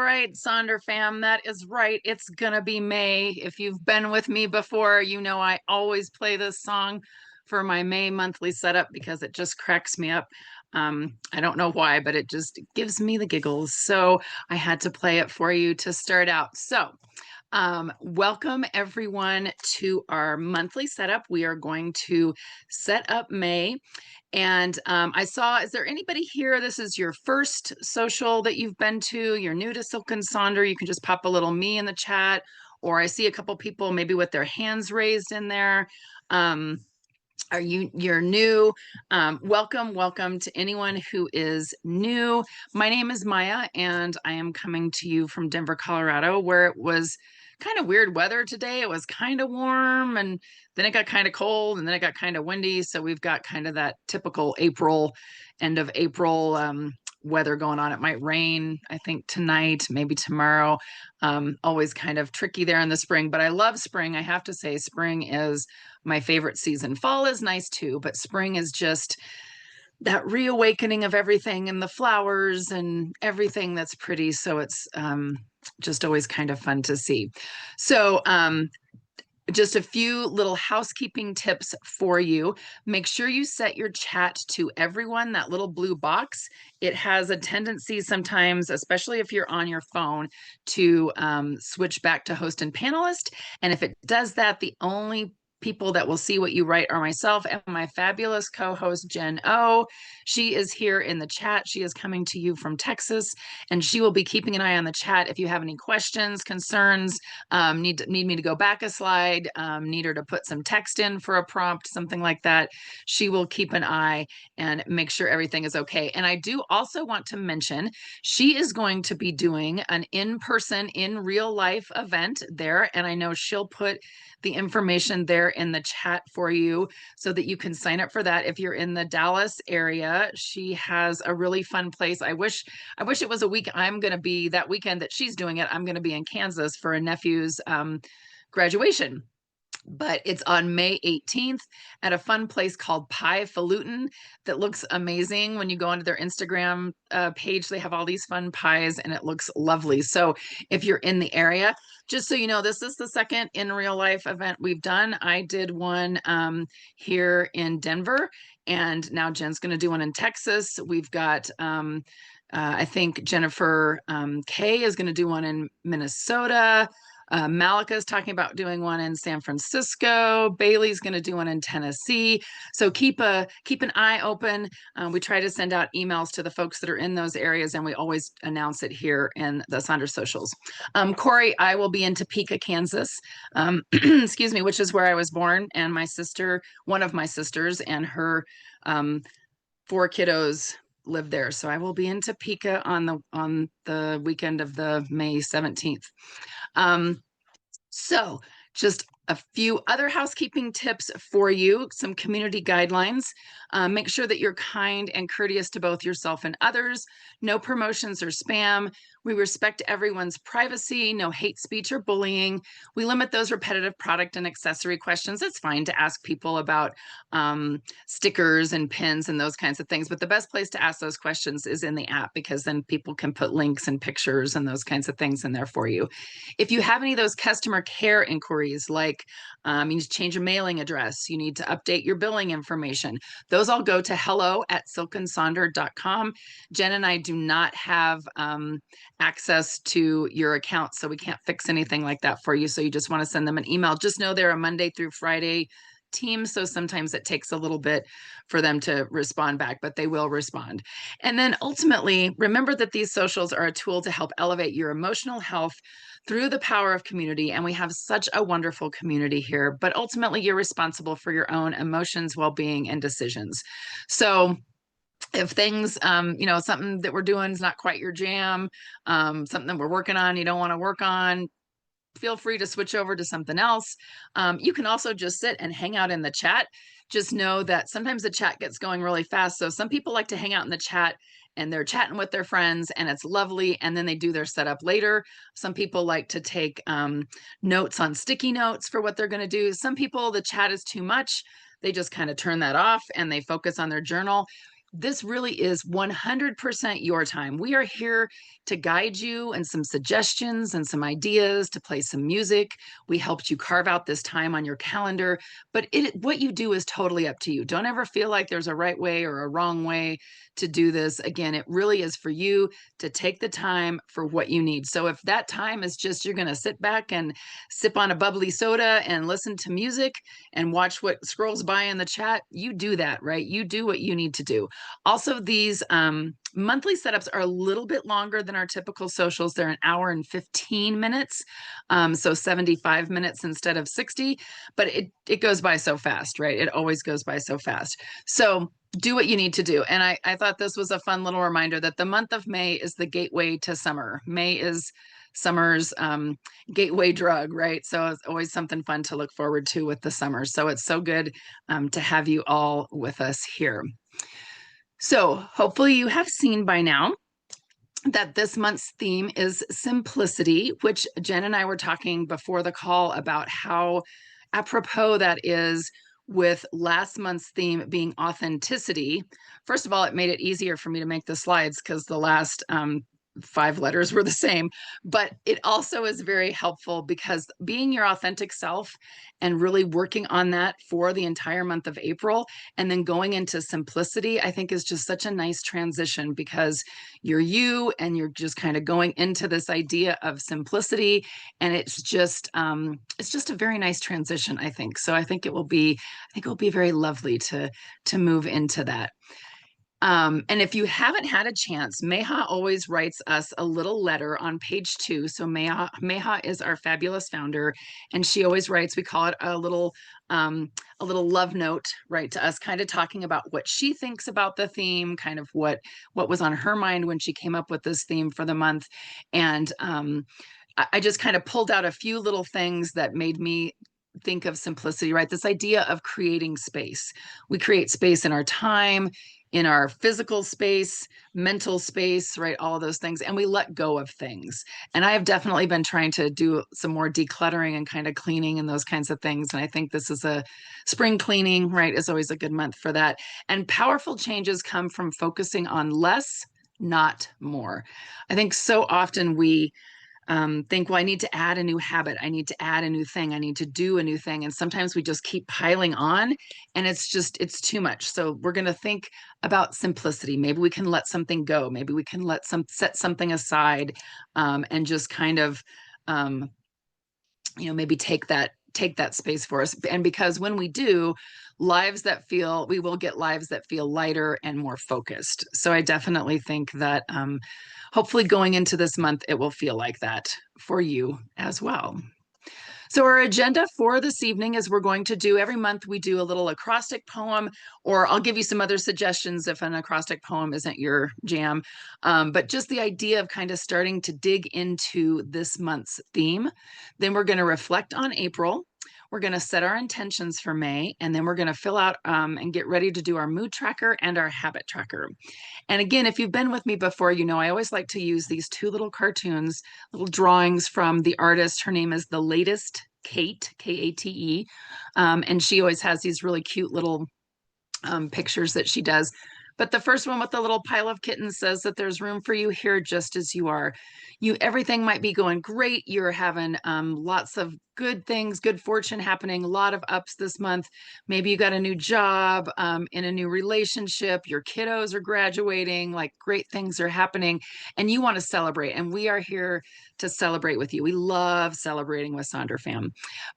right, Sonder fam, that is right. It's gonna be May. If you've been with me before, you know I always play this song for my May monthly setup because it just cracks me up. I don't know why, but it just gives me the giggles. So I had to play it for you to start out. Welcome everyone to our monthly setup. We are going to set up May. And I saw, is there anybody here? This is your first social that you've been to. You're new to Silk and Sonder. You can just pop a little me in the chat, or I see a couple people maybe with their hands raised in there. Um, you're new? Welcome to anyone who is new. My name is Maya, and I am coming to you from Denver, Colorado, where it was kind of weird weather today. It was kind of warm, and then it got kind of cold, and then it got kind of windy. So we've got kind of that typical April, end of April weather going on. It might rain, I think, tonight, maybe tomorrow. Always kind of tricky there in the spring, but I love spring. I have to say, spring is my favorite season. Fall is nice too, but spring is just that reawakening of everything and the flowers and everything that's pretty. So it's just always kind of fun to see. So, just a few little housekeeping tips for you. Make sure you set your chat to everyone, that little blue box. It has a tendency sometimes, especially if you're on your phone, to switch back to host and panelist. And if it does that, the only people that will see what you write are myself and my fabulous co-host Jen O. She is here in the chat. She is coming to you from Texas, and she will be keeping an eye on the chat. If you have any questions, concerns, need me to go back a slide, need her to put some text in for a prompt, something like that, she will keep an eye and make sure everything is okay. And I do also want to mention she is going to be doing an in-person, in real life event there, and I know she'll put the information there in the chat for you so that you can sign up for that if you're in the Dallas area. She has a really fun place. I wish it was a week. I'm going to be that weekend that she's doing it. I'm going to be in Kansas for a nephew's graduation. But it's on May 18th at a fun place called Pie Falutin that looks amazing. When you go onto their Instagram page, they have all these fun pies and it looks lovely. So if you're in the area, just so you know, this is the second in real life event we've done. I did one here in Denver, and now Jen's going to do one in Texas. We've got I think Jennifer Kay is going to do one in Minnesota. Malika is talking about doing one in San Francisco. Bailey's going to do one in Tennessee. So keep an eye open. We try to send out emails to the folks that are in those areas, and we always announce it here in the Sonder Socials. Corey, I will be in Topeka, Kansas, excuse me, which is where I was born, and my sister, one of my sisters, and her four kiddos live there. So I will be in Topeka on the weekend of the May 17th. So just a few other housekeeping tips for you, some community guidelines. Make sure that you're kind and courteous to both yourself and others. No promotions or spam. We respect everyone's privacy, no hate speech or bullying. We limit those repetitive product and accessory questions. It's fine to ask people about stickers and pins and those kinds of things, but the best place to ask those questions is in the app, because then people can put links and pictures and those kinds of things in there for you. If you have any of those customer care inquiries, like you need to change a mailing address, you need to update your billing information, those all go to hello@silkandsonder.com. Jen and I do not have access to your account, so we can't fix anything like that for you. So you just want to send them an email. Just know they're a Monday through Friday team, so sometimes it takes a little bit for them to respond back, but they will respond. And then ultimately, remember that these socials are a tool to help elevate your emotional health through the power of community. And we have such a wonderful community here, but ultimately you're responsible for your own emotions, well-being, and decisions. So if things, something that we're doing is not quite your jam, something that we're working on, you don't want to work on, feel free to switch over to something else. You can also just sit and hang out in the chat. Just know that sometimes the chat gets going really fast. So some people like to hang out in the chat and they're chatting with their friends and it's lovely, and then they do their setup later. Some people like to take notes on sticky notes for what they're going to do. Some people, the chat is too much. They just kind of turn that off and they focus on their journal. this really is 100% your time. We are here to guide you and some suggestions and some ideas to play some music. We helped you carve out this time on your calendar, but what you do is totally up to you. Don't ever feel like there's a right way or a wrong way to do this. Again, it really is for you to take the time for what you need. So if that time is just you're going to sit back and sip on a bubbly soda and listen to music and watch what scrolls by in the chat, you do that, right? You do what you need to do. Also, these monthly setups are a little bit longer than our typical socials. They're an hour and 15 minutes, so 75 minutes instead of 60, but it goes by so fast, right? It always goes by so fast. So do what you need to do. And I thought this was a fun little reminder that the month of May is the gateway to summer. May is summer's gateway drug, right? So it's always something fun to look forward to with the summer. So it's so good to have you all with us here. So hopefully you have seen by now that this month's theme is simplicity, which Jen and I were talking before the call about how apropos that is with last month's theme being authenticity. First of all, it made it easier for me to make the slides because the last 5 letters were the same, but it also is very helpful because being your authentic self and really working on that for the entire month of April and then going into simplicity, I think is just such a nice transition because you're you and you're just kind of going into this idea of simplicity, and it's just a very nice transition, I think. So I think it will be very lovely to move into that. And if you haven't had a chance, Meha always writes us a little letter on page 2. So Meha is our fabulous founder, and she always writes. We call it a little love note, right, to us, kind of talking about what she thinks about the theme, kind of what was on her mind when she came up with this theme for the month, and I just kind of pulled out a few little things that made me think of simplicity, right? This idea of creating space. We create space in our time, in our physical space, mental space, right? All of those things. And we let go of things. And I have definitely been trying to do some more decluttering and kind of cleaning and those kinds of things. And I think this is a spring cleaning, right? Is always a good month for that. And powerful changes come from focusing on less, not more. I think so often we think, well, I need to add a new habit. I need to add a new thing. I need to do a new thing. And sometimes we just keep piling on and it's too much. So we're going to think about simplicity. Maybe we can let something go. Maybe we can set something aside and just kind of, maybe take that space for us. And because when we do, we will get lives that feel lighter and more focused. So I definitely think that hopefully going into this month, it will feel like that for you as well. So our agenda for this evening is we're going to do, every month we do a little acrostic poem, or I'll give you some other suggestions if an acrostic poem isn't your jam. But just the idea of kind of starting to dig into this month's theme. Then we're going to reflect on April. We're going to set our intentions for May, and then we're going to fill out and get ready to do our mood tracker and our habit tracker. And again, if you've been with me before, I always like to use these 2 little cartoons, little drawings from the artist. Her name is The Latest Kate, Kate. And she always has these really cute little pictures that she does. But the first one with the little pile of kittens says that there's room for you here just as you are. Everything might be going great. You're having lots of good things, good fortune happening, a lot of ups this month. Maybe you got a new job, in a new relationship, your kiddos are graduating, like great things are happening, and you want to celebrate. And we are here to celebrate with you. We love celebrating with Sonder Fam.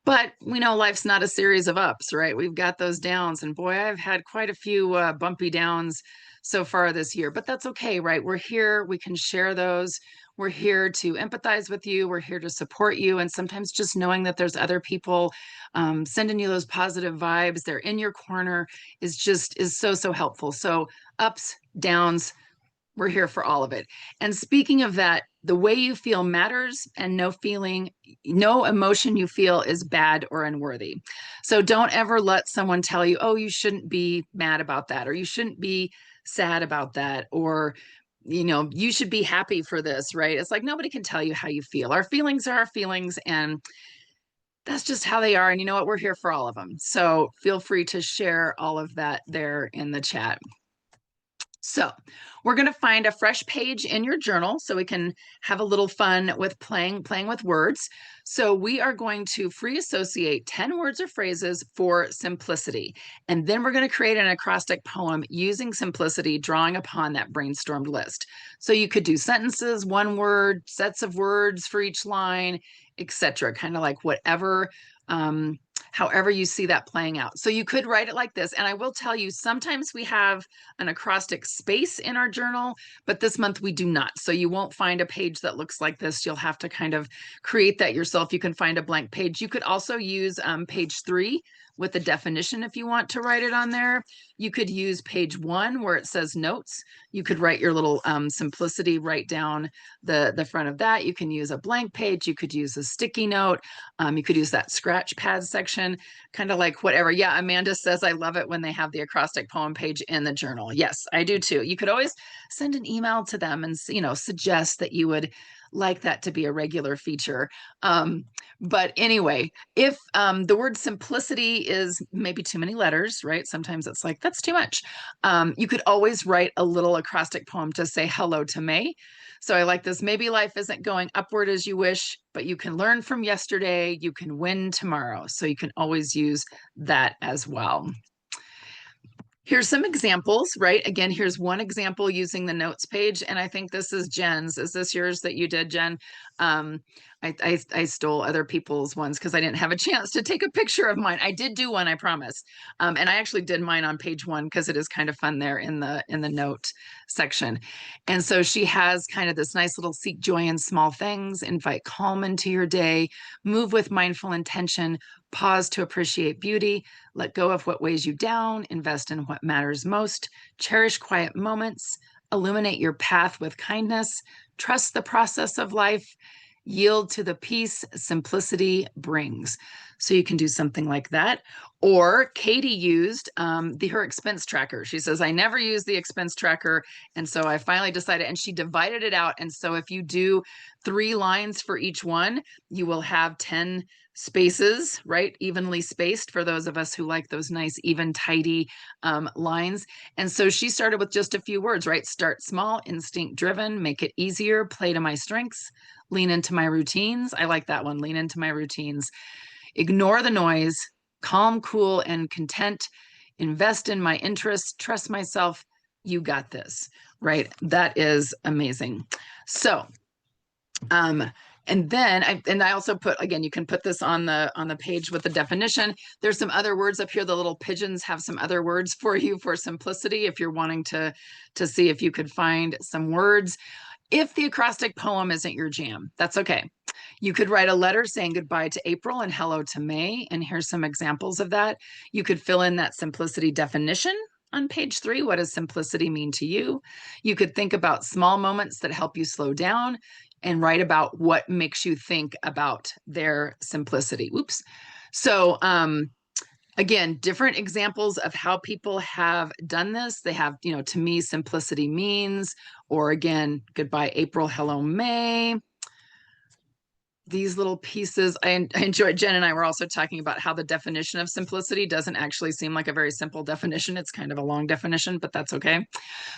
But we know life's not a series of ups, right? We've got those downs. And boy, I've had quite a few bumpy downs so far this year, but that's okay, right? We're here. We can share those. We're here to empathize with you. We're here to support you. And sometimes just knowing that there's other people sending you those positive vibes, they're in your corner, is so helpful. So ups, downs, we're here for all of it. And speaking of that, the way you feel matters, and no emotion you feel is bad or unworthy. So don't ever let someone tell you, oh, you shouldn't be mad about that, or you shouldn't be sad about that, or you should be happy for this, right? It's like nobody can tell you how you feel. Our feelings are our feelings, and that's just how they are. And you know what? We're here for all of them. So feel free to share all of that there in the chat. So we're going to find a fresh page in your journal so we can have a little fun with playing with words. So we are going to free associate 10 words or phrases for simplicity. And then we're going to create an acrostic poem using simplicity, drawing upon that brainstormed list. So you could do sentences, one word, sets of words for each line, etc. Kind of like whatever however you see that playing out. So you could write it like this. And I will tell you, sometimes we have an acrostic space in our journal, but this month we do not. So you won't find a page that looks like this. You'll have to kind of create that yourself. You can find a blank page. You could also use page 3 with the definition if you want to write it on there. You could use page 1 where it says notes. You could write your little simplicity right down the front of that. You can use a blank page. You could use a sticky note. You could use that scratch pad section, kind of like whatever. Yeah, Amanda says, I love it when they have the acrostic poem page in the journal. Yes, I do too. You could always send an email to them and, suggest that you would like that to be a regular feature. But anyway, if the word simplicity is maybe too many letters, right? Sometimes it's like, that's too much. You could always write a little acrostic poem to say hello to May. So I like this. Maybe life isn't going upward as you wish, but you can learn from yesterday. You can win tomorrow. So you can always use that as well. Here's some examples, right? Again, here's one example using the notes page. And I think this is Jen's. Is this yours that you did, Jen? I stole other people's ones because I didn't have a chance to take a picture of mine. I did do one, I promise. And I actually did mine on page 1 because it is kind of fun there in the note section. And so she has kind of this nice little seek joy in small things, invite calm into your day, move with mindful intention, pause to appreciate beauty, let go of what weighs you down, invest in what matters most, cherish quiet moments, illuminate your path with kindness, trust the process of life, yield to the peace simplicity brings. So you can do something like that. Or Katie used her expense tracker. She says, I never use the expense tracker. And so I finally decided, and she divided it out. And so if you do 3 lines for each one, you will have 10 spaces, right? Evenly spaced for those of us who like those nice, even, tidy lines. And so she started with just a few words, right? Start small, instinct driven, make it easier, play to my strengths, lean into my routines. I like that one, lean into my routines. Ignore the noise, calm, cool, and content, invest in my interests, trust myself. You got this, right? That is amazing. So, and then I also put, again, you can put this on the page with the definition. There's some other words up here. The little pigeons have some other words for you for simplicity if you're wanting to see if you could find some words. If the acrostic poem isn't your jam, that's okay. You could write a letter saying goodbye to April and hello to May. And here's some examples of that. You could fill in that simplicity definition on page 3. What does simplicity mean to you? You could think about small moments that help you slow down and write about what makes you think about their simplicity. Oops. So, again, different examples of how people have done this. They have, to me, simplicity means, or again, goodbye, April, hello, May. These little pieces, I enjoyed. Jen and I were also talking about how the definition of simplicity doesn't actually seem like a very simple definition. It's kind of a long definition, but that's okay.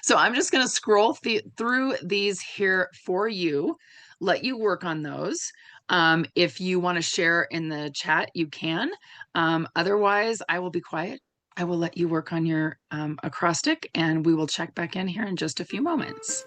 So I'm just going to scroll through these here for you, let you work on those. If you want to share in the chat, you can. Otherwise, I will be quiet. I will let you work on your acrostic, and we will check back in here in just a few moments.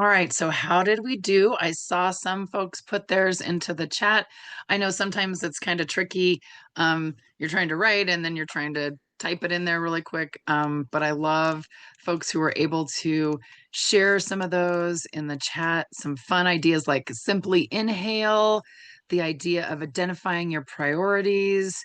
All right, so how did we do? I saw some folks put theirs into the chat. I know sometimes it's kind of tricky. You're trying to write and then you're trying to type it in there really quick. But I love folks who are able to share some of those in the chat, some fun ideas like simply inhale, the idea of identifying your priorities.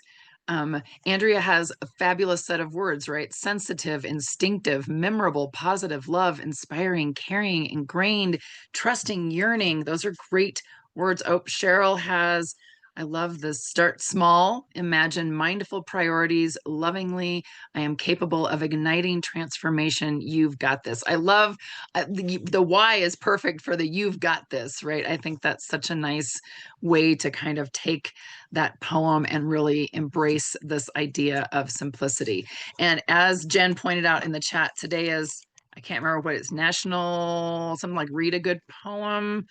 Andrea has a fabulous set of words, right? Sensitive, instinctive, memorable, positive, love, inspiring, caring, ingrained, trusting, yearning. Those are great words. Oh, Cheryl has, I love this. Start small, imagine mindful priorities, lovingly. I am capable of igniting transformation. You've got this. I love the why is perfect for the you've got this, right? I think that's such a nice way to kind of take that poem and really embrace this idea of simplicity. And as Jen pointed out in the chat, today is, I can't remember what it's, national, something like read a good poem.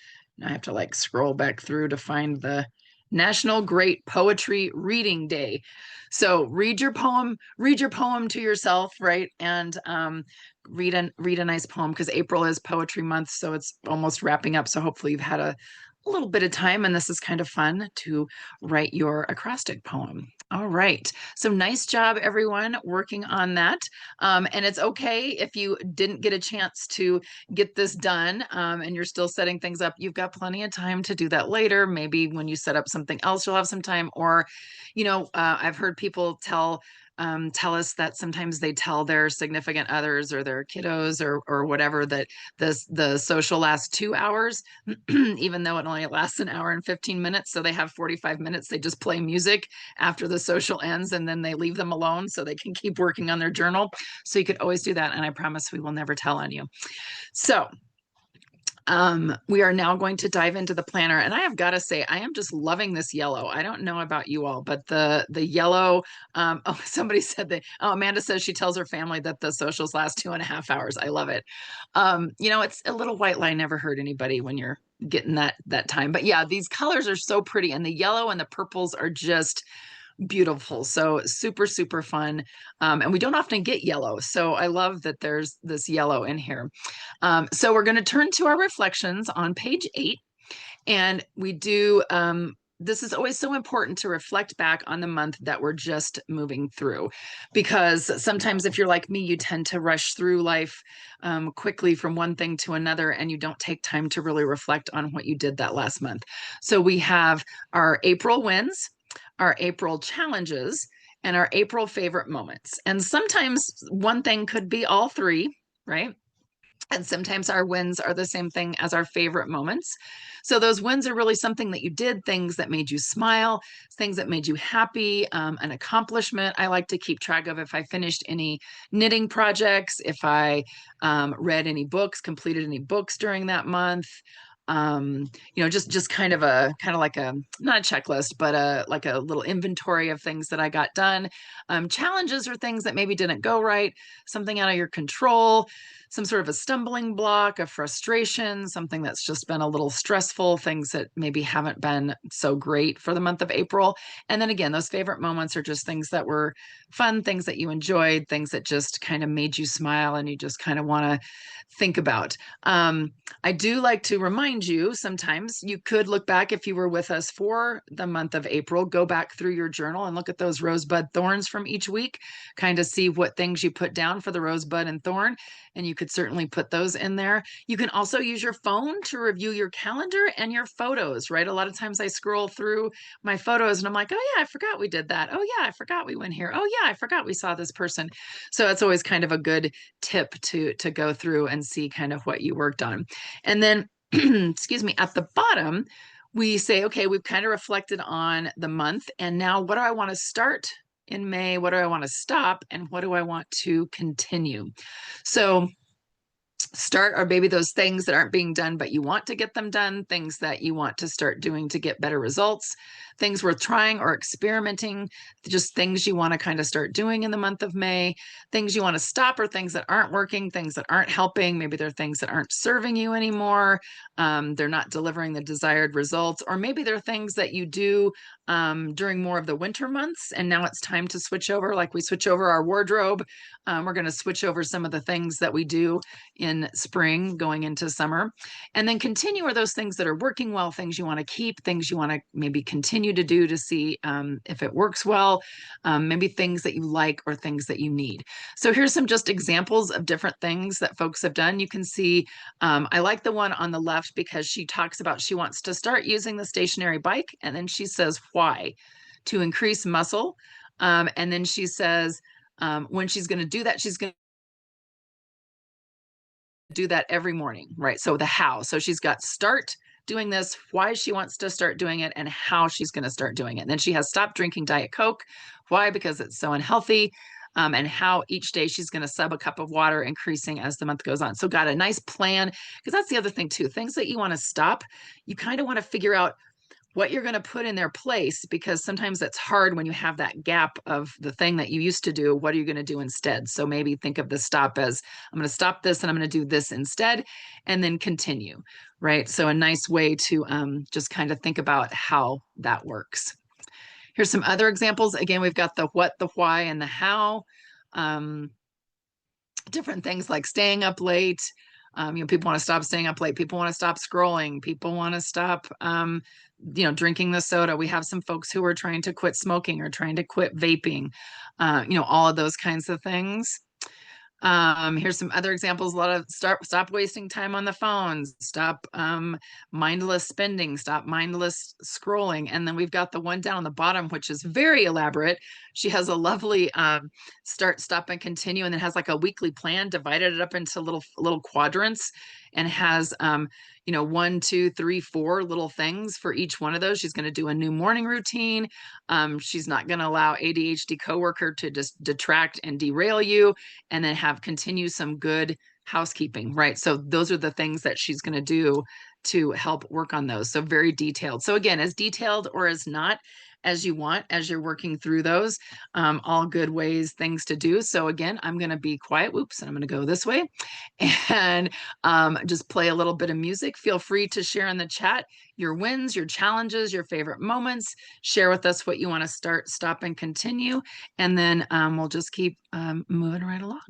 I have to like scroll back through to find the National Great Poetry Reading Day. So read your poem to yourself, right? And read a nice poem, because April is poetry month, so it's almost wrapping up. So hopefully you've had a little bit of time, and this is kind of fun to write your acrostic poem. All right. So nice job, everyone, working on that. And it's okay if you didn't get a chance to get this done and you're still setting things up. You've got plenty of time to do that later. Maybe when you set up something else, you'll have some time. Or, I've heard people tell us that sometimes they tell their significant others or their kiddos or whatever that the social lasts 2 hours, even though it only lasts an hour and 15 minutes. So they have 45 minutes. They just play music after the social ends, and then they leave them alone so they can keep working on their journal. So you could always do that. And I promise we will never tell on you. So we are now going to dive into the planner, and I have got to say, I am just loving this yellow. I don't know about you all, but the yellow. Oh, somebody said that. Oh, Amanda says she tells her family that the socials last 2.5 hours. I love it. It's a little white lie. Never hurt anybody when you're getting that time. But yeah, these colors are so pretty, and the yellow and the purples are just beautiful. So super, super fun. And we don't often get yellow. So I love that there's this yellow in here. So we're going to turn to our reflections on page 8. And we do, this is always so important to reflect back on the month that we're just moving through, because sometimes if you're like me, you tend to rush through life quickly from one thing to another, and you don't take time to really reflect on what you did that last month. So we have our April wins, our April challenges, and our April favorite moments. And sometimes one thing could be all three, right? And sometimes our wins are the same thing as our favorite moments. So those wins are really something that you did, things that made you smile, things that made you happy, an accomplishment. I like to keep track of if I finished any knitting projects, if I read any books, completed any books during that month. Just kind of like a, not a checklist, but like a little inventory of things that I got done. Challenges are things that maybe didn't go right, something out of your control, some sort of a stumbling block, a frustration, something that's just been a little stressful, things that maybe haven't been so great for the month of April. And then again, those favorite moments are just things that were fun, things that you enjoyed, things that just kind of made you smile and you just kind of want to think about. I do like to remind you, sometimes you could look back, if you were with us for the month of April, go back through your journal and look at those rosebud thorns from each week, kind of see what things you put down for the rosebud and thorn, and you could certainly put those in there. You can also use your phone to review your calendar and your photos, right? A lot of times I scroll through my photos and I'm like, oh yeah, I forgot we did that. Oh yeah, I forgot we went here. Oh yeah, I forgot we saw this person. So it's always kind of a good tip to go through and see kind of what you worked on. And then, excuse me, at the bottom, we say, okay, we've kind of reflected on the month. And now what do I want to start in May? What do I want to stop? And what do I want to continue? So start are maybe those things that aren't being done, but you want to get them done, things that you want to start doing to get better results, things worth trying or experimenting, just things you want to kind of start doing in the month of May, things you want to stop or things that aren't working, things that aren't helping. Maybe they're things that aren't serving you anymore. They're not delivering the desired results, or maybe they're things that you do during more of the winter months. And now it's time to switch over, like we switch over our wardrobe. We're going to switch over some of the things that we do in spring going into summer. And then continue are those things that are working well, things you want to keep, things you want to maybe continue to do to see if it works well, maybe things that you like or things that you need. So here's some just examples of different things that folks have done. You can see, I like the one on the left because she talks about she wants to start using the stationary bike, and then she says why: to increase muscle. And then she says when she's going to do that, she's going to do that every morning, right? So the how. So she's got start doing this, why she wants to start doing it, and how she's going to start doing it. And then she has stop drinking Diet Coke. Why? Because it's so unhealthy. And how each day she's going to sub a cup of water, increasing as the month goes on. So got a nice plan, because that's the other thing too. Things that you want to stop, you kind of want to figure out what you're going to put in their place, because sometimes that's hard when you have that gap of the thing that you used to do. What are you going to do instead? So maybe think of the stop as, I'm going to stop this and I'm going to do this instead, and then continue, right? So a nice way to just kind of think about how that works. Here's some other examples. Again, we've got the what, the why, and the how. Different things like staying up late. People want to stop staying up late. People want to stop scrolling. People want to stop, drinking the soda. We have some folks who are trying to quit smoking or trying to quit vaping. All of those kinds of things. Here's some other examples. A lot of stop wasting time on the phones, stop mindless spending, stop mindless scrolling. And then we've got the one down on the bottom, which is very elaborate. She has a lovely start, stop, and continue, and then has like a weekly plan, divided it up into little quadrants, and has 1, 2, 3, 4 little things for each one of those. She's going to do a new morning routine. She's not going to allow ADHD coworker to just detract and derail you, and then have continue some good housekeeping, right? So those are the things that she's going to do to help work on those. So very detailed. So again, as detailed or as not as you want as you're working through those, all good ways, things to do. So again, I'm going to be quiet. Whoops, and I'm going to go this way and just play a little bit of music. Feel free to share in the chat your wins, your challenges, your favorite moments. Share with us what you want to start, stop, and continue. And then we'll just keep moving right along.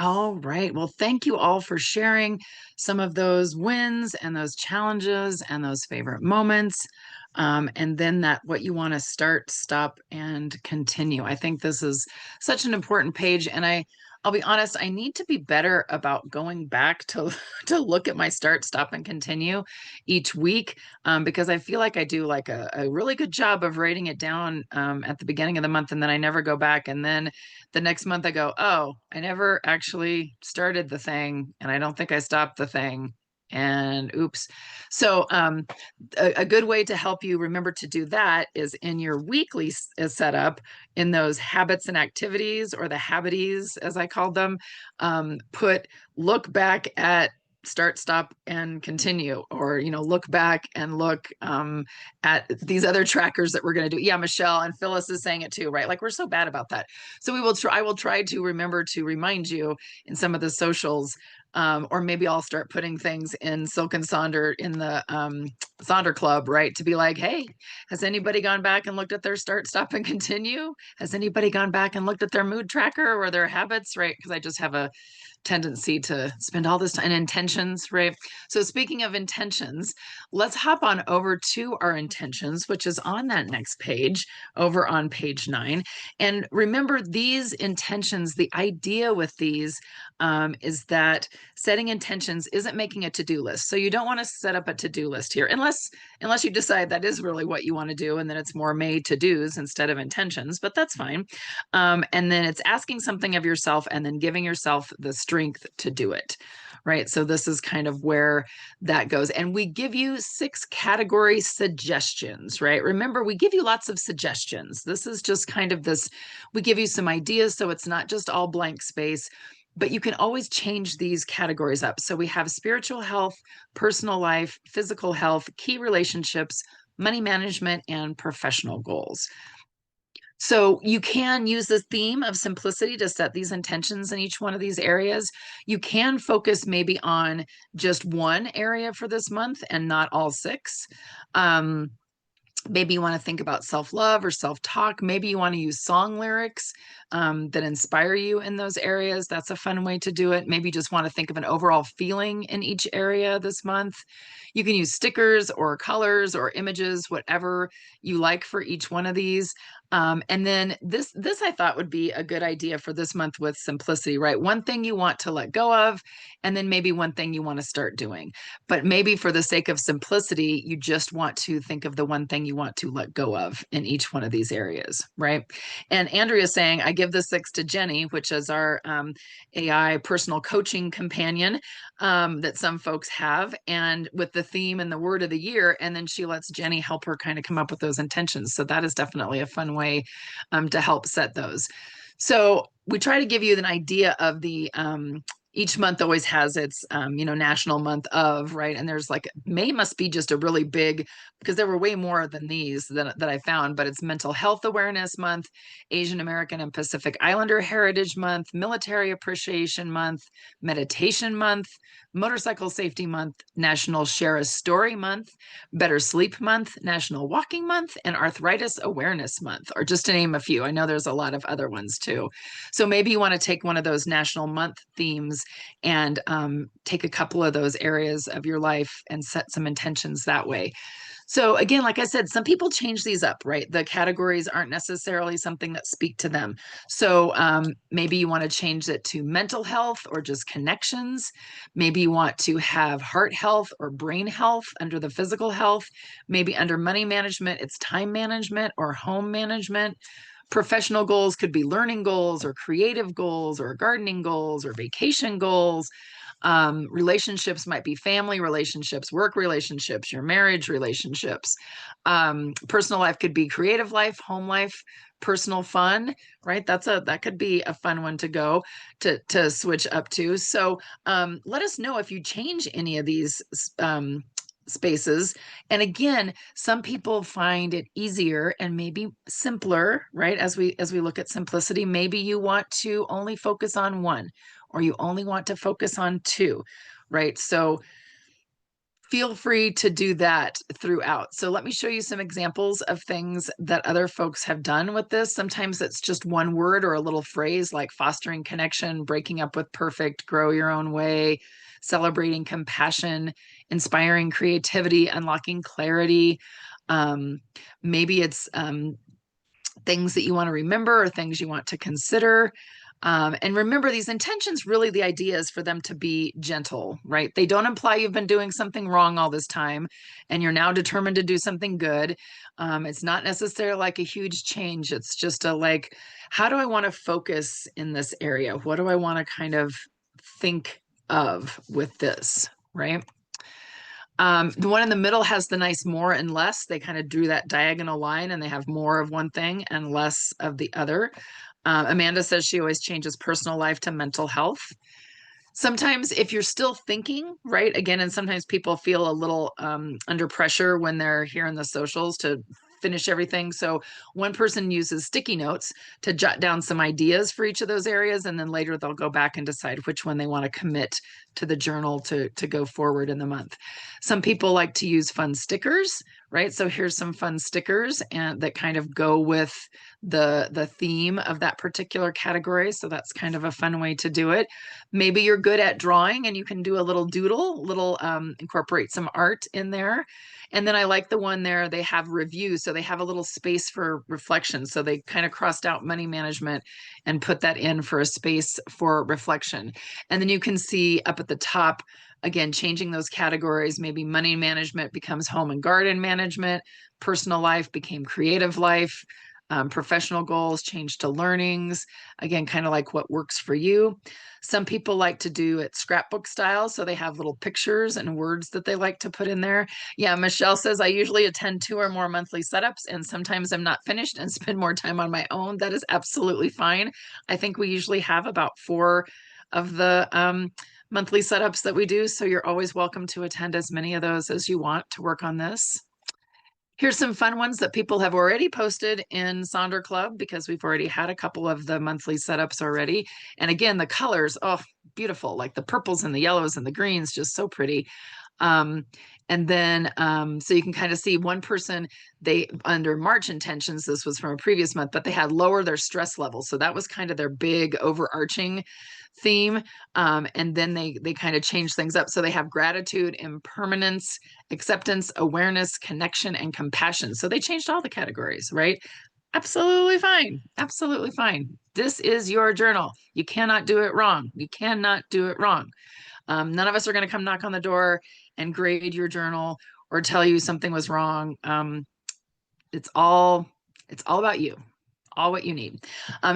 All right. Well, thank you all for sharing some of those wins and those challenges and those favorite moments. And then that what you want to start, stop, and continue. I think this is such an important page. And I'll be honest, I need to be better about going back to to look at my start, stop, and continue each week, because I feel like I do like a really good job of writing it down at the beginning of the month, and then I never go back. And then the next month I go, oh, I never actually started the thing, and I don't think I stopped the thing. And oops. So, a good way to help you remember to do that is in your weekly setup in those habits and activities, or the habities, as I called them, put look back at start, stop, and continue, or look back and look at these other trackers that we're going to do. Yeah, Michelle and Phyllis is saying it too, right? Like, we're so bad about that. So I will try to remember to remind you in some of the socials, or maybe I'll start putting things in Silk and Sonder in the Sonder Club, right? To be like, hey, has anybody gone back and looked at their start, stop, and continue? Has anybody gone back and looked at their mood tracker or their habits, right? Because I just have a tendency to spend all this time in intentions, right? So speaking of intentions, let's hop on over to our intentions, which is on that next page over on page 9. And remember, these intentions, the idea with these is that setting intentions isn't making a to-do list. So you don't want to set up a to-do list here, unless you decide that is really what you want to do, and then it's more made to-dos instead of intentions, but that's fine. And then it's asking something of yourself and then giving yourself the strength to do it. Right. So this is kind of where that goes. And we give you 6 category suggestions, right? Remember, we give you lots of suggestions. This is just kind of this, we give you some ideas. So it's not just all blank space, but you can always change these categories up. So we have spiritual health, personal life, physical health, key relationships, money management, and professional goals. So you can use the theme of simplicity to set these intentions in each one of these areas. You can focus maybe on just one area for this month and not all 6. Maybe you want to think about self-love or self-talk. Maybe you want to use song lyrics that inspire you in those areas. That's a fun way to do it. Maybe you just want to think of an overall feeling in each area this month. You can use stickers or colors or images, whatever you like for each one of these. And then this I thought would be a good idea for this month with simplicity, right? One thing you want to let go of, and then maybe one thing you want to start doing. But maybe for the sake of simplicity, you just want to think of the one thing you want to let go of in each one of these areas, right? And Andrea is saying, I give the 6 to Jenny, which is our AI personal coaching companion that some folks have, and with the theme and the word of the year. And then she lets Jenny help her kind of come up with those intentions. So that is definitely a fun way to help set those. So we try to give you an idea of the each month always has its national month of, right? And there's like, May must be just a really big, because there were way more than these that I found, but it's Mental Health Awareness Month, Asian American and Pacific Islander Heritage Month, Military Appreciation Month, Meditation Month, Motorcycle Safety Month, National Share a Story Month, Better Sleep Month, National Walking Month, and Arthritis Awareness Month, or just to name a few. I know there's a lot of other ones too. So maybe you want to take one of those national month themes and take a couple of those areas of your life and set some intentions that way. So again, like I said, some people change these up, right? The categories aren't necessarily something that speak to them. So maybe you want to change it to mental health or just connections. Maybe you want to have heart health or brain health under the physical health. Maybe under money management, it's time management or home management. Professional goals could be learning goals or creative goals or gardening goals or vacation goals. Relationships might be family relationships, work relationships, your marriage relationships. Personal life could be creative life, home life, personal fun, right? That could be a fun one to go to switch up to. So let us know if you change any of these spaces. And again, some people find it easier and maybe simpler, right? As we look at simplicity, maybe you want to only focus on one, or you only want to focus on 2, right? So feel free to do that throughout. So let me show you some examples of things that other folks have done with this. Sometimes it's just one word or a little phrase like fostering connection, breaking up with perfect, grow your own way, celebrating compassion, inspiring creativity, unlocking clarity. Um, Maybe it's things that you want to remember or things you want to consider. And remember, these intentions, really, the idea is for them to be gentle, right? They don't imply you've been doing something wrong all this time and you're now determined to do something good. It's not necessarily like a huge change. It's just a like, how do I want to focus in this area? What do I want to kind of think of with this, right? The one in the middle has the nice more and less. They kind of drew that diagonal line and they have more of one thing and less of the other. Amanda says she always changes personal life to mental health. Sometimes if you're still thinking, right, again, and sometimes people feel a little under pressure when they're here in the socials to finish everything. So one person uses sticky notes to jot down some ideas for each of those areas, and then later they'll go back and decide which one they want to commit to the journal to go forward in the month. Some people like to use fun stickers, right? So here's some fun stickers and that kind of go with the theme of that particular category. So that's kind of a fun way to do it. Maybe you're good at drawing and you can do a little doodle, little incorporate some art in there. And then I like the one there, they have review. So they have a little space for reflection. So they kind of crossed out money management and put that in for a space for reflection. And then you can see up at the top, again, changing those categories. Maybe money management becomes home and garden management, personal life became creative life. Professional goals changed to learnings, again, kind of like what works for you. Some people like to do it scrapbook style, so they have little pictures and words that they like to put in there. Yeah, Michelle says, I usually attend 2 or more monthly setups, and sometimes I'm not finished and spend more time on my own. That is absolutely fine. I think we usually have about 4 of the monthly setups that we do, so you're always welcome to attend as many of those as you want to work on this. Here's some fun ones that people have already posted in Sonder Club because we've already had a couple of the monthly setups already. And again, the colors, oh, beautiful, like the purples and the yellows and the greens, just so pretty. And then, so you can kind of see one person, they under March intentions, this was from a previous month, but they had lower their stress level. So that was kind of their big overarching theme. And then they kind of changed things up. So they have gratitude, impermanence, acceptance, awareness, connection, and compassion. So they changed all the categories, right? Absolutely fine. Absolutely fine. This is your journal. You cannot do it wrong. You cannot do it wrong. None of us are going to come knock on the door and grade your journal or tell you something was wrong. It's all about you, all what you need.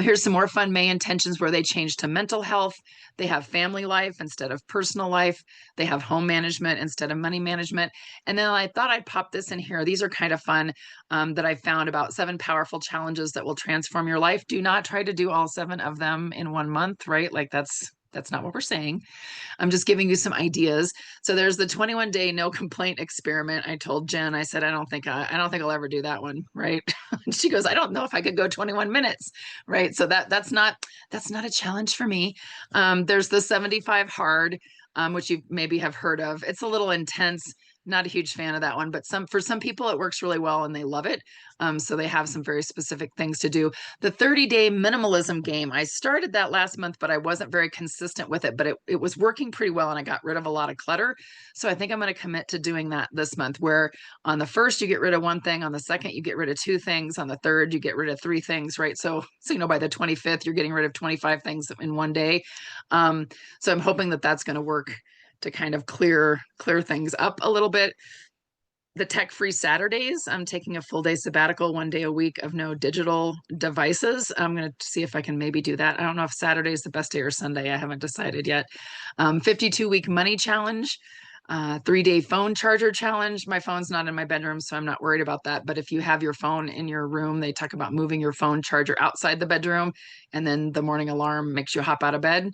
Here's some more fun May intentions where they change to mental health. They have family life instead of personal life. They have home management instead of money management. And then I thought I'd pop this in here. These are kind of fun that I found about 7 powerful challenges that will transform your life. Do not try to do all 7 of them in 1 month, right? Like that's not what we're saying. I'm just giving you some ideas. So there's the 21-day no complaint experiment. I told Jen, I said, I don't think I'll ever do that one, right? She goes, I don't know if I could go 21 minutes, right? So that's not a challenge for me. There's the 75 hard, which you maybe have heard of. It's a little intense. Not a huge fan of that one, but for some people it works really well and they love it. So they have some very specific things to do. The 30-day minimalism game, I started that last month, but I wasn't very consistent with it, but it was working pretty well and I got rid of a lot of clutter. So I think I'm going to commit to doing that this month, where on the first you get rid of 1 thing, on the second you get rid of 2 things, on the third you get rid of 3 things, right? So by the 25th you're getting rid of 25 things in 1 day. So I'm hoping that that's going to work to kind of clear things up a little bit. The tech-free Saturdays, I'm taking a full day sabbatical, 1 day a week of no digital devices. I'm going to see if I can maybe do that. I don't know if Saturday is the best day or Sunday. I haven't decided yet. 52-week money challenge, 3-day phone charger challenge. My phone's not in my bedroom, so I'm not worried about that. But if you have your phone in your room, they talk about moving your phone charger outside the bedroom, and then the morning alarm makes you hop out of bed.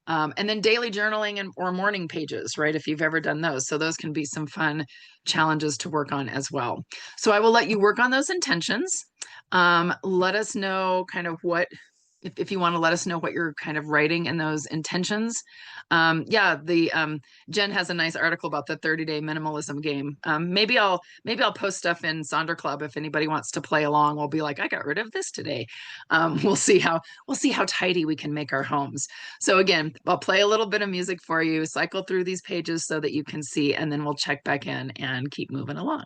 And then daily journaling or morning pages, right? If you've ever done those. So those can be some fun challenges to work on as well. So I will let you work on those intentions. Let us know kind of what if you want to let us know what you're kind of writing in those intentions. Yeah, the Jen has a nice article about the 30-day minimalism game. Maybe I'll post stuff in Sonder Club if anybody wants to play along. We'll be like, I got rid of this today. We'll see how tidy we can make our homes. So again, I'll play a little bit of music for you, cycle through these pages so that you can see, and then we'll check back in and keep moving along.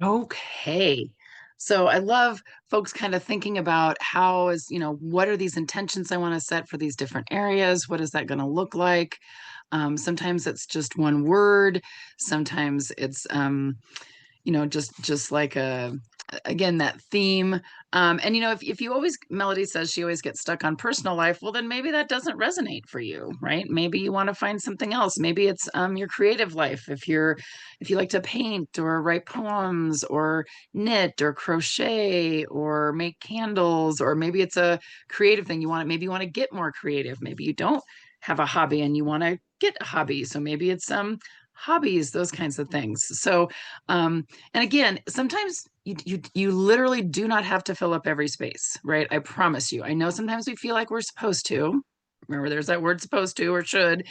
Okay. So I love folks kind of thinking about how is, what are these intentions I want to set for these different areas? What is that going to look like? Sometimes it's just one word. Sometimes it's just like a again that theme. And if you always Melody says she always gets stuck on personal life, well then maybe that doesn't resonate for you, right? Maybe you want to find something else. Maybe it's your creative life. If you like to paint or write poems or knit or crochet or make candles, or maybe it's a creative thing maybe you want to get more creative. Maybe you don't have a hobby and you want to get a hobby, so maybe it's hobbies, those kinds of things. So and again, sometimes you literally do not have to fill up every space, right? I promise you. I know sometimes we feel like we're supposed to. Remember, there's that word supposed to or should.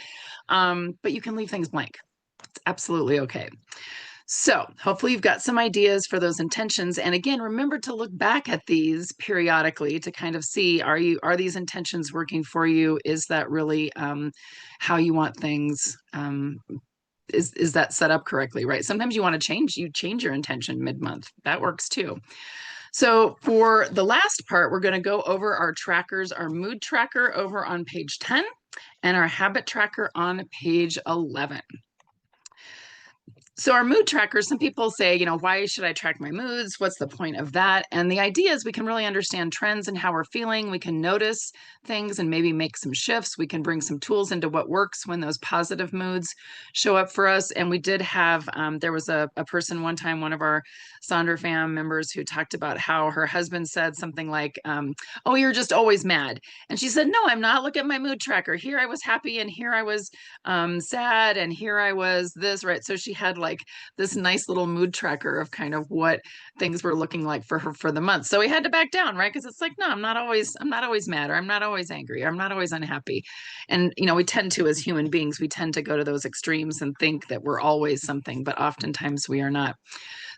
But you can leave things blank. It's absolutely okay. So hopefully you've got some ideas for those intentions. And again, remember to look back at these periodically to kind of see, are these intentions working for you? Is that really how you want things? Is that set up correctly, right? Sometimes you change your intention mid-month. That works too. So for the last part, we're going to go over our trackers, our mood tracker over on page 10 and our habit tracker on page 11. So our mood trackers, some people say, why should I track my moods? What's the point of that? And the idea is we can really understand trends and how we're feeling. We can notice things and maybe make some shifts. We can bring some tools into what works when those positive moods show up for us. And we did have, there was a person one time, one of our Sonder fam members, who talked about how her husband said something like, oh, you're just always mad. And she said, no, I'm not. Look at my mood tracker. Here I was happy and here I was sad and here I was this, right? So she had like this nice little mood tracker of kind of what things were looking like for her for the month. So we had to back down, right? Because it's like, no, I'm not always mad, or I'm not always angry, or I'm not always unhappy. And we tend to, as human beings, we tend to go to those extremes and think that we're always something, but oftentimes we are not.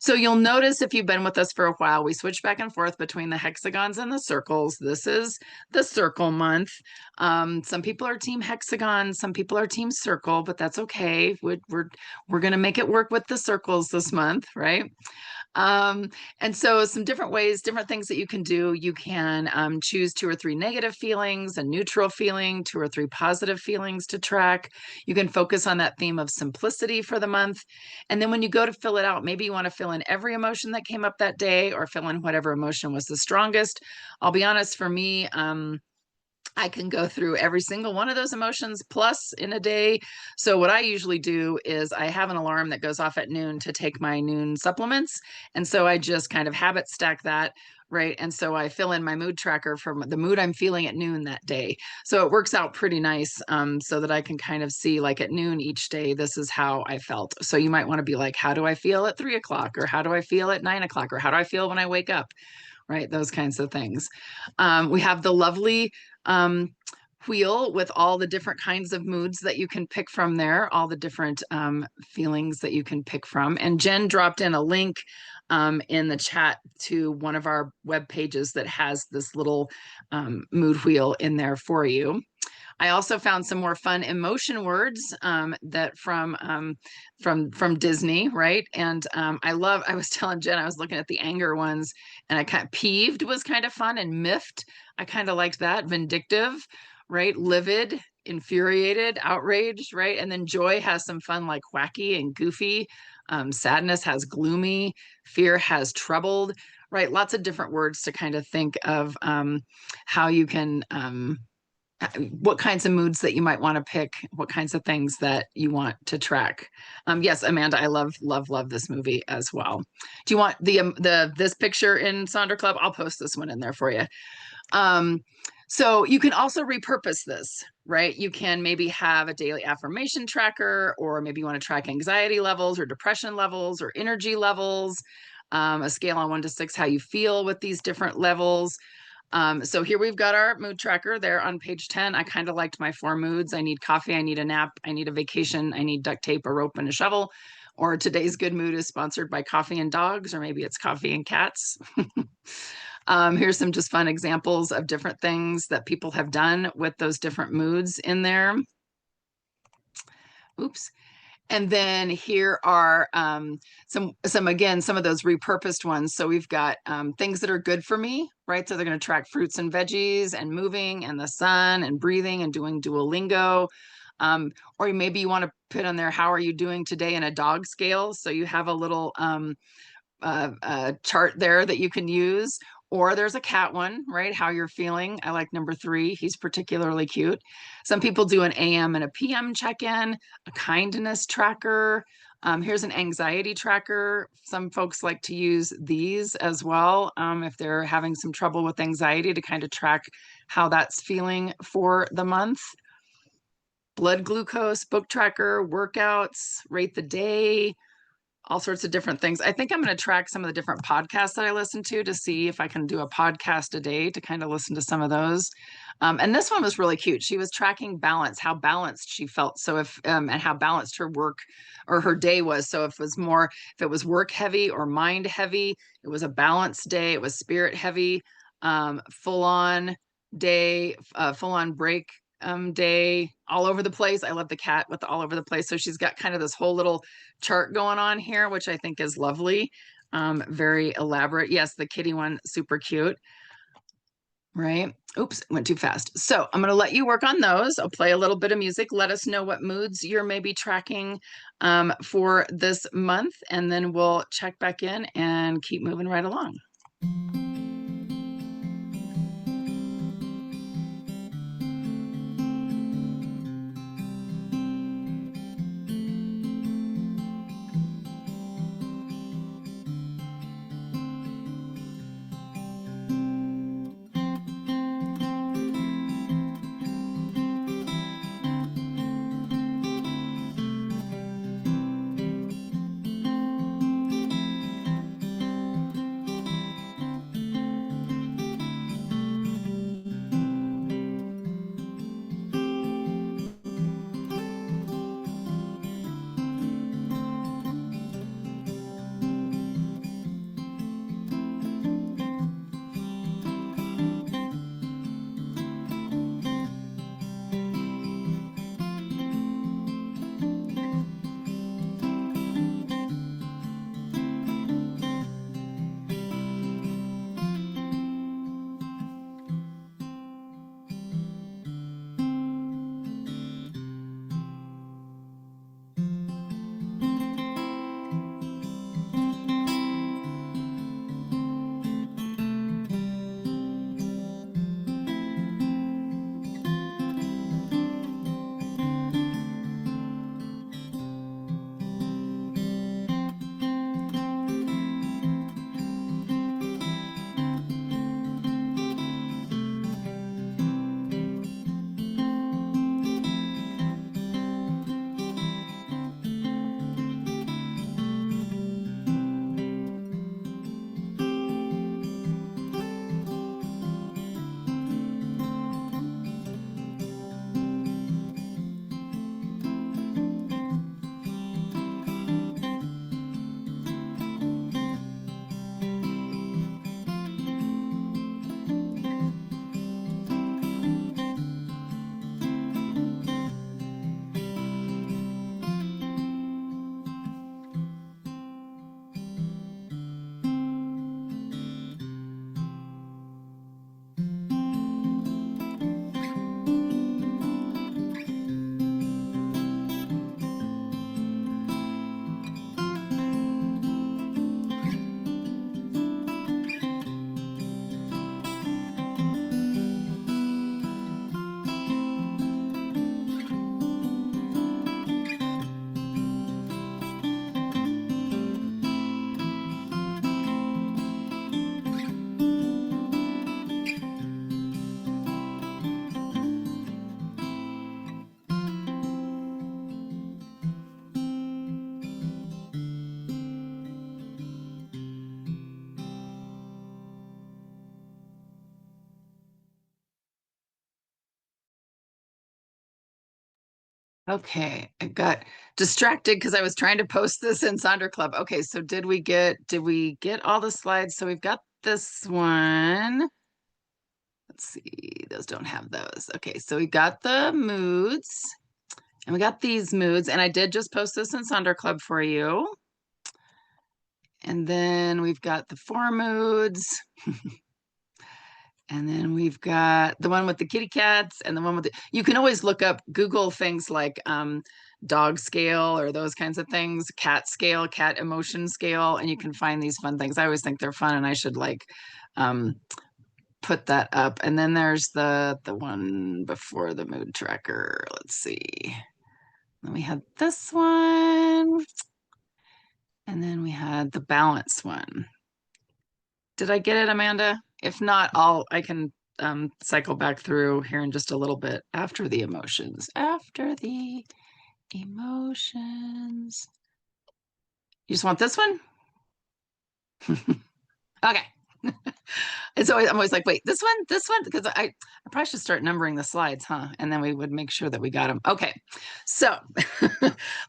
So you'll notice if you've been with us for a while, we switch back and forth between the hexagons and the circles. This is the circle month. Some people are team hexagon, some people are team circle, but that's okay. We're going to make it work with the circles this month, right? And so some different ways, different things that you can do. You can choose 2 or 3 negative feelings, a neutral feeling, 2 or 3 positive feelings to track. You can focus on that theme of simplicity for the month. And then when you go to fill it out, maybe you want to fill in every emotion that came up that day, or fill in whatever emotion was the strongest. I'll be honest, for me, I can go through every single one of those emotions plus in a day. So what I usually do is I have an alarm that goes off at noon to take my noon supplements. And so I just kind of habit stack that, right? And so I fill in my mood tracker from the mood I'm feeling at noon that day. So it works out pretty nice, so that I can kind of see, like, at noon each day, this is how I felt. So you might want to be like, how do I feel at 3 o'clock? Or how do I feel at 9 o'clock? Or how do I feel when I wake up? Right? Those kinds of things. We have the lovely wheel with all the different kinds of moods that you can pick from there, all the different feelings that you can pick from. And Jen dropped in a link in the chat to one of our web pages that has this little mood wheel in there for you. I also found some more fun emotion words that from Disney, right? And I was telling Jen, I was looking at the anger ones, and I kind of peeved was kind of fun, and miffed, I kind of liked that. Vindictive, right? Livid, infuriated, outraged, right? And then joy has some fun, like wacky and goofy. Sadness has gloomy. Fear has troubled, right? Lots of different words to kind of think of how you can what kinds of moods that you might want to pick, what kinds of things that you want to track. Yes, Amanda, I love, love, love this movie as well. Do you want the this picture in Sonder Club? I'll post this one in there for you. So you can also repurpose this, right? You can maybe have a daily affirmation tracker, or maybe you want to track anxiety levels or depression levels or energy levels, a scale on 1 to 6, how you feel with these different levels. So here we've got our mood tracker there on page 10. I kind of liked my 4 moods. I need coffee, I need a nap, I need a vacation, I need duct tape, a rope, and a shovel. Or today's good mood is sponsored by coffee and dogs, or maybe it's coffee and cats. Here's some just fun examples of different things that people have done with those different moods in there. Oops. And then here are some again, some of those repurposed ones. So we've got things that are good for me, right? So they're going to track fruits and veggies and moving and the sun and breathing and doing Duolingo. Or maybe you want to put on there, how are you doing today in a dog scale? So you have a little chart there that you can use. Or there's a cat one, right? How you're feeling. I like number 3. He's particularly cute. Some people do an AM and a PM check-in, a kindness tracker. Here's an anxiety tracker. Some folks like to use these as well if they're having some trouble with anxiety, to kind of track how that's feeling for the month. Blood glucose, book tracker, workouts, rate the day, all sorts of different things. I think I'm going to track some of the different podcasts that I listen to see if I can do a podcast a day to kind of listen to some of those. And this one was really cute. She was tracking balance, how balanced she felt. So if, and how balanced her work or her day was. So if it was work heavy or mind heavy, it was a balanced day. It was spirit heavy, full on day, full on break day, all over the place. I love the cat with the all over the place. So she's got kind of this whole little chart going on here, which I think is lovely. Very elaborate. Yes, the kitty one, super cute. Right. Oops, went too fast. So I'm going to let you work on those. I'll play a little bit of music. Let us know what moods you're maybe tracking for this month, and then we'll check back in and keep moving right along. Okay, I got distracted because I was trying to post this in Sonder Club. Okay, so did we get all the slides? So we've got this one. Let's see, those don't have those. Okay, so we got the moods. And we got these moods, and I did just post this in Sonder Club for you. And then we've got the 4 moods. And then we've got the one with the kitty cats and the one with the, you can always look up, Google things like dog scale or those kinds of things, cat scale, cat emotion scale, and you can find these fun things. I always think they're fun and I should like um, put that up. And then there's the one before the mood tracker. Let's see. Then we had this one. And then we had the balance one. Did I get it, Amanda? If not, I can cycle back through here in just a little bit after the emotions. After the emotions. You just want this one? Okay. I'm always like, wait, this one, because I probably should start numbering the slides, huh? And then we would make sure that we got them. Okay, so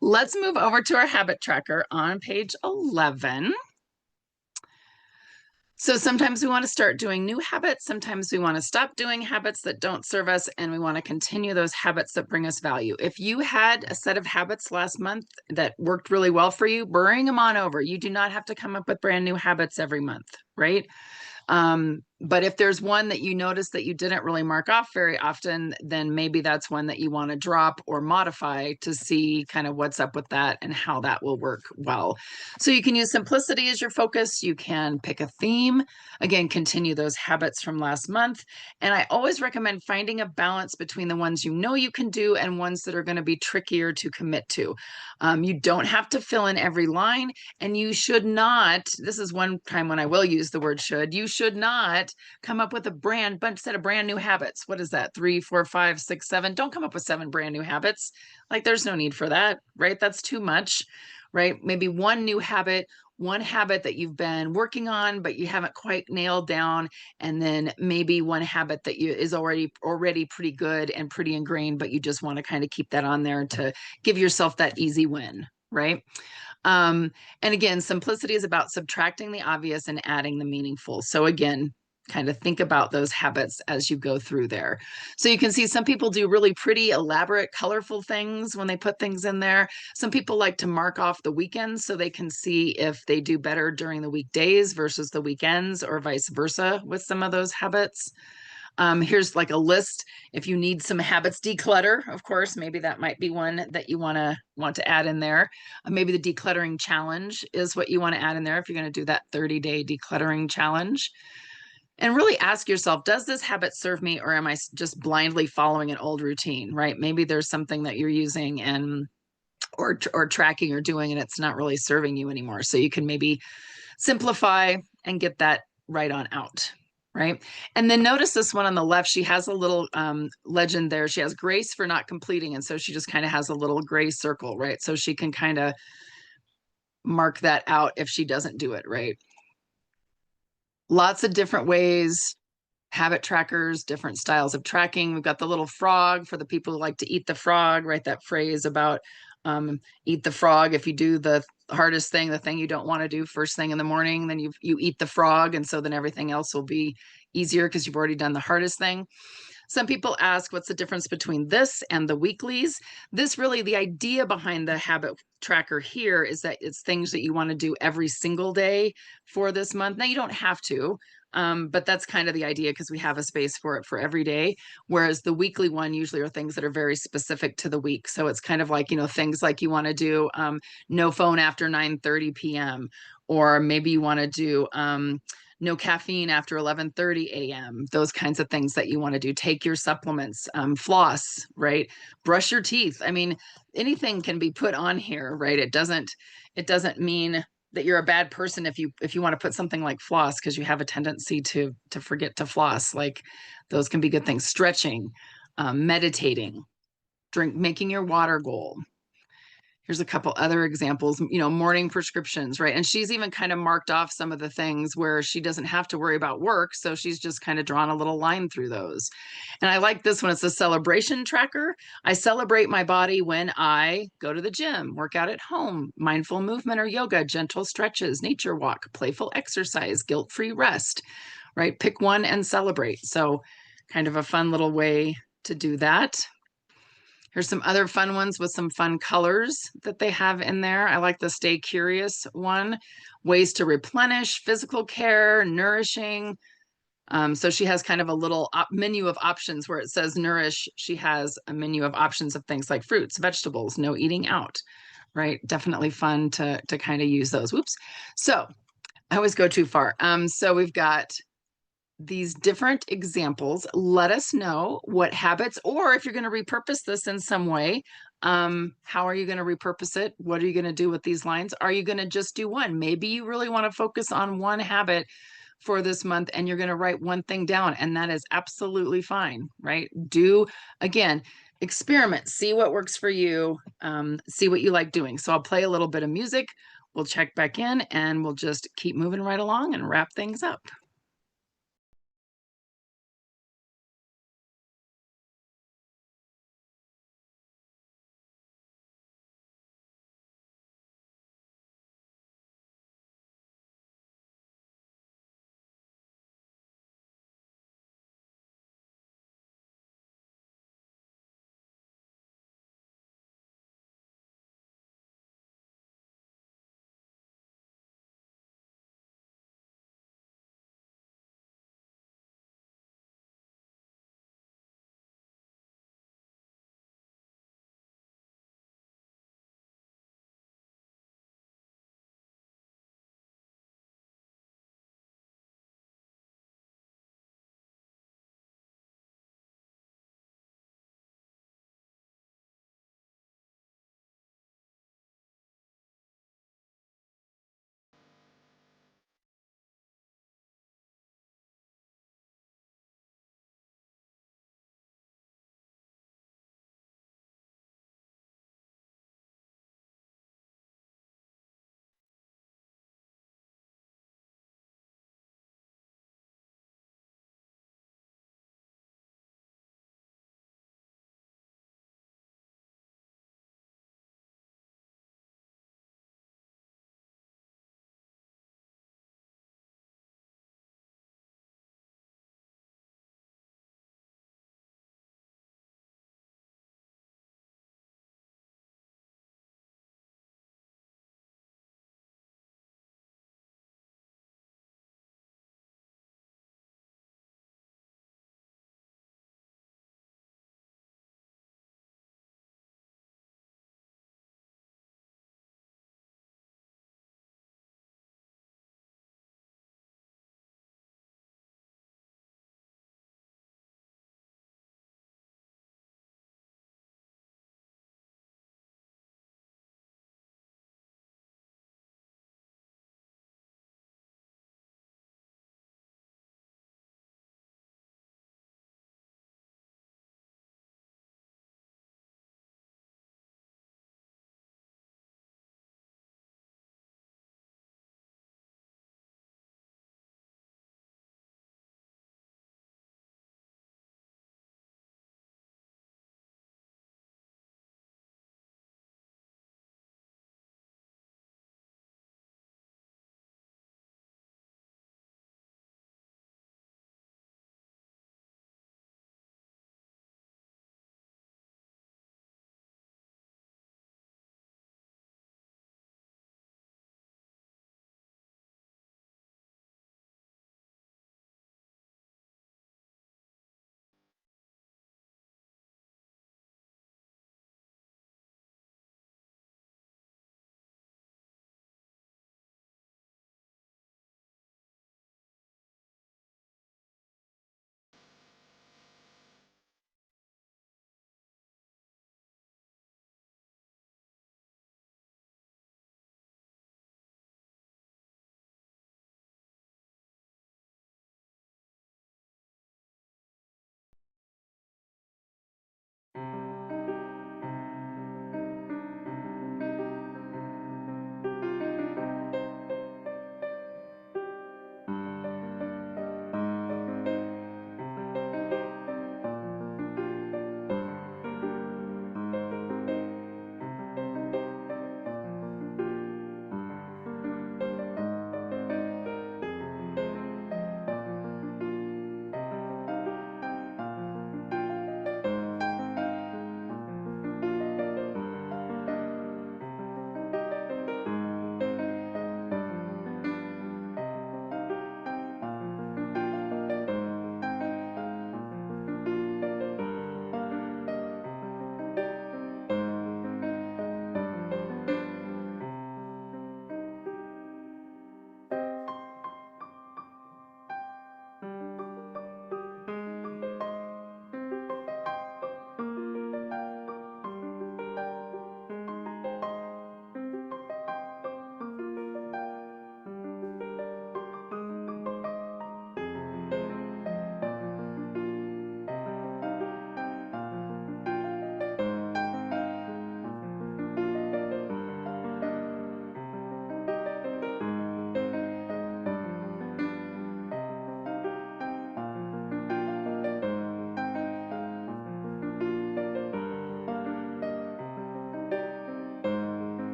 let's move over to our habit tracker on page 11. So sometimes we want to start doing new habits. Sometimes we want to stop doing habits that don't serve us, and we want to continue those habits that bring us value. If you had a set of habits last month that worked really well for you, bring them on over. You do not have to come up with brand new habits every month, right? But if there's one that you notice that you didn't really mark off very often, then maybe that's one that you want to drop or modify to see kind of what's up with that and how that will work well. So you can use simplicity as your focus. You can pick a theme. Again, continue those habits from last month. And I always recommend finding a balance between the ones you know you can do and ones that are going to be trickier to commit to. You don't have to fill in every line, and you should not, this is one time when I will use the word should, you should not come up with a set of brand new habits. What is that? 3, 4, 5, 6, 7. Don't come up with 7 brand new habits. Like there's no need for that, right? That's too much, right? Maybe one new habit, one habit that you've been working on, but you haven't quite nailed down. And then maybe one habit that is already pretty good and pretty ingrained, but you just want to kind of keep that on there to give yourself that easy win, right? And again, simplicity is about subtracting the obvious and adding the meaningful. So again, kind of think about those habits as you go through there. So you can see some people do really pretty, elaborate, colorful things when they put things in there. Some people like to mark off the weekends so they can see if they do better during the weekdays versus the weekends or vice versa with some of those habits. Here's like a list. If you need some habits declutter, of course, maybe that might be one that you want to add in there. Maybe the decluttering challenge is what you want to add in there if you're going to do that 30-day decluttering challenge. And really ask yourself, does this habit serve me, or am I just blindly following an old routine, right? Maybe there's something that you're using and or tracking or doing and it's not really serving you anymore. So you can maybe simplify and get that right on out. Right. And then notice this one on the left, she has a little legend there. She has grace for not completing. And so she just kind of has a little gray circle, right? So she can kind of mark that out if she doesn't do it, right? Lots of different ways, habit trackers, different styles of tracking. We've got the little frog for the people who like to eat the frog, right? That phrase about eat the frog. If you do the hardest thing, the thing you don't want to do first thing in the morning, then you eat the frog. And so then everything else will be easier because you've already done the hardest thing. Some people ask, what's the difference between this and the weeklies? This really, the idea behind the habit tracker here is that it's things that you want to do every single day for this month. Now, you don't have to, but that's kind of the idea because we have a space for it for every day. Whereas the weekly one usually are things that are very specific to the week. So it's kind of like, things like you want to do no phone after 9:30 p.m. Or maybe you want to do no caffeine after 11:30 a.m. Those kinds of things that you want to do. Take your supplements, floss, right? Brush your teeth. I mean, anything can be put on here, right? It doesn't mean that you're a bad person if you want to put something like floss because you have a tendency to forget to floss. Like those can be good things. Stretching, meditating, making your water goal. Here's a couple other examples, morning prescriptions, right? And she's even kind of marked off some of the things where she doesn't have to worry about work. So she's just kind of drawn a little line through those. And I like this one. It's a celebration tracker. I celebrate my body when I go to the gym, work out at home, mindful movement or yoga, gentle stretches, nature walk, playful exercise, guilt-free rest, right? Pick one and celebrate. So kind of a fun little way to do that. Here's some other fun ones with some fun colors that they have in there. I like the Stay Curious one. Ways to replenish, physical care, nourishing. So she has kind of a little menu of options where it says nourish. She has a menu of options of things like fruits, vegetables, no eating out, right? Definitely fun to kind of use those. Whoops. So I always go too far. So we've got these different examples. Let us know what habits, or if you're going to repurpose this in some way, how are you going to repurpose it? What are you going to do with these lines? Are you going to just do one? Maybe you really want to focus on one habit for this month and you're going to write one thing down, and that is absolutely fine, right? Do, again, experiment, see what works for you, see what you like doing. So I'll play a little bit of music. We'll check back in and we'll just keep moving right along and wrap things up.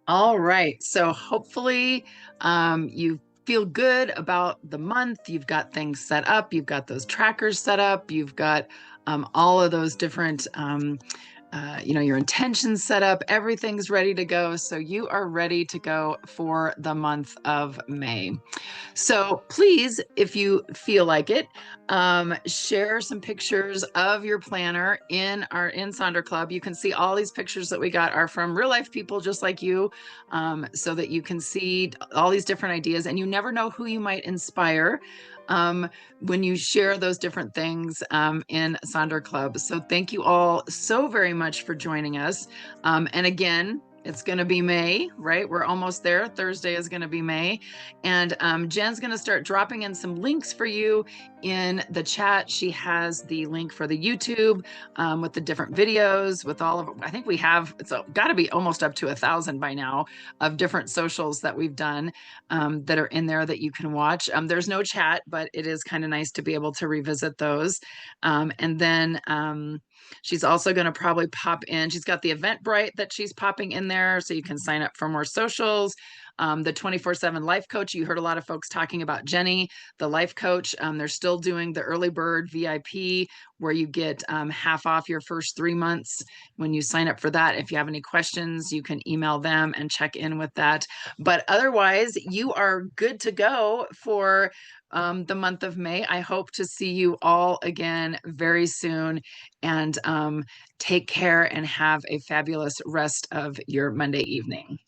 All right. So hopefully you feel good about the month. You've got things set up. You've got those trackers set up. You've got all of those different, your intentions set up. Everything's ready to go. So you are ready to go for the month of May. So please, if you feel like it, share some pictures of your planner in our in Sonder Club. You can see all these pictures that we got are from real life people just like you, so that you can see all these different ideas. And you never know who you might inspire um, when you share those different things in Sonder Club. So thank you all so very much for joining us. And again, it's going to be May, right? We're almost there. Thursday is going to be May. And Jen's going to start dropping in some links for you in the chat. She has the link for the YouTube with the different videos, with all of it. I think we have, it's got to be almost up to 1,000 by now of different socials that we've done that are in there that you can watch. There's no chat, but it is kind of nice to be able to revisit those. And then she's also going to probably pop in. She's got the Eventbrite that she's popping in there, so you can sign up for more socials. The 24/7 life coach. You heard a lot of folks talking about Jenny, the life coach. They're still doing the early bird VIP where you get half off your first 3 months when you sign up for that. If you have any questions, you can email them and check in with that. But otherwise, you are good to go for the month of May. I hope to see you all again very soon. And take care and have a fabulous rest of your Monday evening.